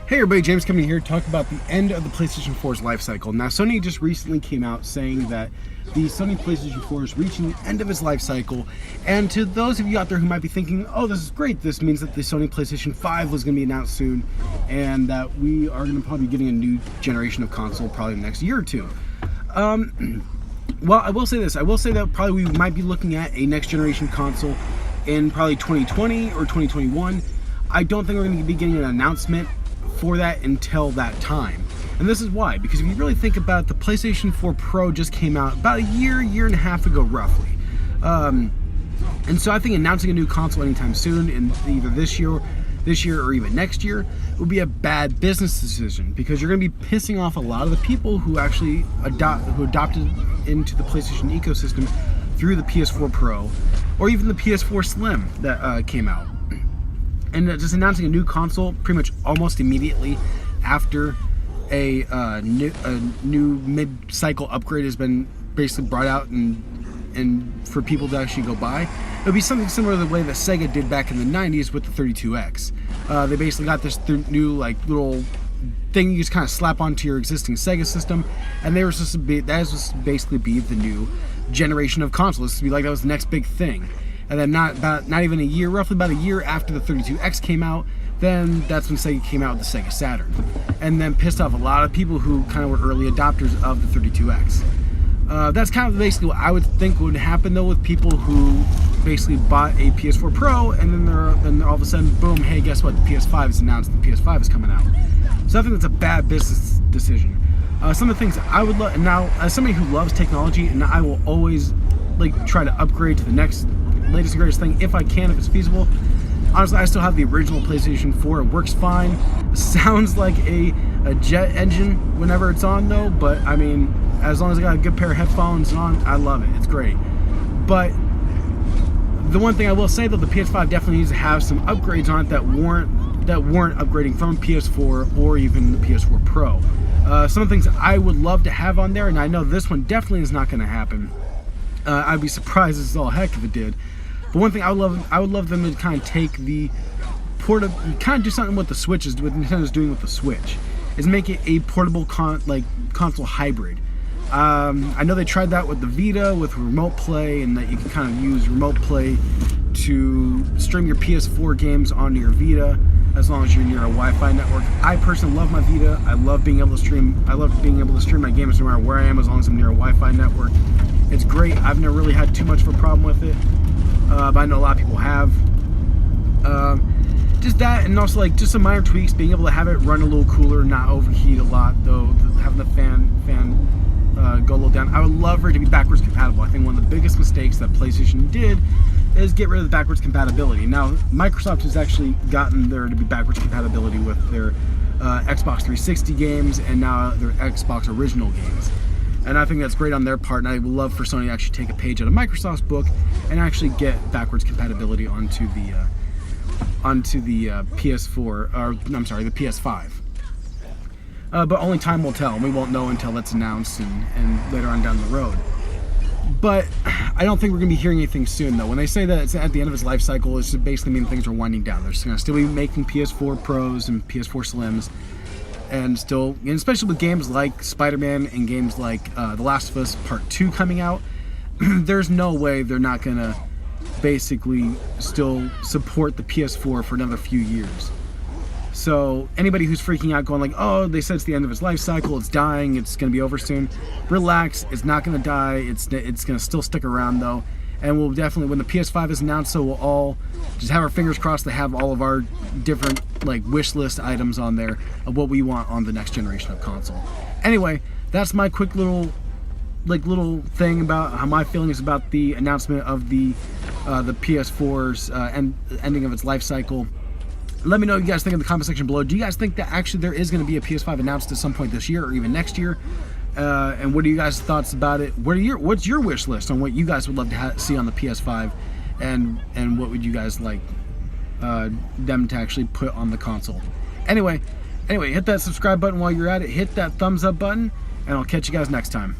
Hey everybody, James coming here to talk about the end of the PlayStation 4's life cycle. Now, Sony just recently came out saying that the Sony PlayStation 4 is reaching the end of its life cycle, and to those of you out there who might be thinking, oh, this is great, this means that the Sony PlayStation 5 was going to be announced soon, and that we are going to probably be getting a new generation of console probably in the next year or two. Well, I will say this, I will say that probably we might be looking at a next generation console in probably 2020 or 2021. I don't think we're going to be getting an announcement for that until that time. And this is why, because if you really think about it, the PlayStation 4 Pro just came out about a year and a half ago roughly. And so I think announcing a new console anytime soon, in either this year or even next year, would be a bad business decision, because you're going to be pissing off a lot of the people who actually adopted into the PlayStation ecosystem through the PS4 Pro or even the PS4 Slim that came out. And just announcing a new console pretty much almost immediately after a new mid-cycle upgrade has been basically brought out and for people to actually go buy, it would be something similar to the way that Sega did back in the 90s with the 32X. They basically got this new like little thing you just kind of slap onto your existing Sega system, and that was supposed to basically be the new generation of consoles. This would be like that was the next big thing. And then not even a year, roughly about a year after the 32X came out, then that's when Sega came out with the Sega Saturn. And then pissed off a lot of people who kind of were early adopters of the 32X. That's kind of basically what I would think would happen though with people who basically bought a PS4 Pro and then all of a sudden, boom, hey, guess what? The PS5 is announced and the PS5 is coming out. So I think that's a bad business decision. Some of the things I would love, now as somebody who loves technology, and I will always like try to upgrade to the next latest and greatest thing if I can, if it's feasible. Honestly, I still have the original PlayStation 4. It works fine. It sounds like a jet engine whenever it's on though, but I mean, as long as I got a good pair of headphones on, I love it. It's great. But the one thing I will say though, the PS5 definitely needs to have some upgrades on it that weren't upgrading from PS4 or even the PS4 Pro. Some of the things I would love to have on there, and I know this one definitely is not going to happen. I'd be surprised as all heck if it did. But one thing I would love them to kind of take the kind of do something with the Switch, is what Nintendo's doing with the Switch, is make it a portable console hybrid. I know they tried that with the Vita with remote play, and that you can kind of use remote play to stream your PS4 games onto your Vita as long as you're near a Wi-Fi network. I personally love my Vita. I love being able to stream my games no matter where I am, as long as I'm near a Wi-Fi network. It's great. I've never really had too much of a problem with it, but I know a lot of people have. Just that, and also like just some minor tweaks, being able to have it run a little cooler, not overheat a lot though, having the fan go a little down. I would love for it to be backwards compatible. I think one of the biggest mistakes that PlayStation did is get rid of the backwards compatibility. Now, Microsoft has actually gotten there to be backwards compatibility with their Xbox 360 games and now their Xbox original games. And I think that's great on their part, and I would love for Sony to actually take a page out of Microsoft's book and actually get backwards compatibility onto the PS4, or I'm sorry, the PS5. But only time will tell, and we won't know until that's announced and later on down the road. But I don't think we're going to be hearing anything soon, though. When they say that it's at the end of its life cycle, it's basically mean things are winding down. They're going to still be making PS4 Pros and PS4 Slims, and especially with games like Spider-Man and games like The Last of Us Part 2 coming out, there's no way they're not going to basically still support the PS4 for another few years. So anybody who's freaking out going like, oh, they said it's the end of its life cycle, it's dying, it's going to be over soon, relax, it's not going to die, it's going to still stick around though. And we'll definitely, when the PS5 is announced, so we'll all just have our fingers crossed to have all of our different like wish list items on there of what we want on the next generation of console. Anyway, that's my quick little thing about how my feelings about the announcement of the PS4's ending of its life cycle. Let me know what you guys think in the comment section below. Do you guys think that actually there is going to be a PS5 announced at some point this year or even next year? And what are you guys' thoughts about it? What's your wish list on what you guys would love to see on the PS5, and what would you guys like them to actually put on the console? Anyway, hit that subscribe button while you're at it. Hit that thumbs up button, and I'll catch you guys next time.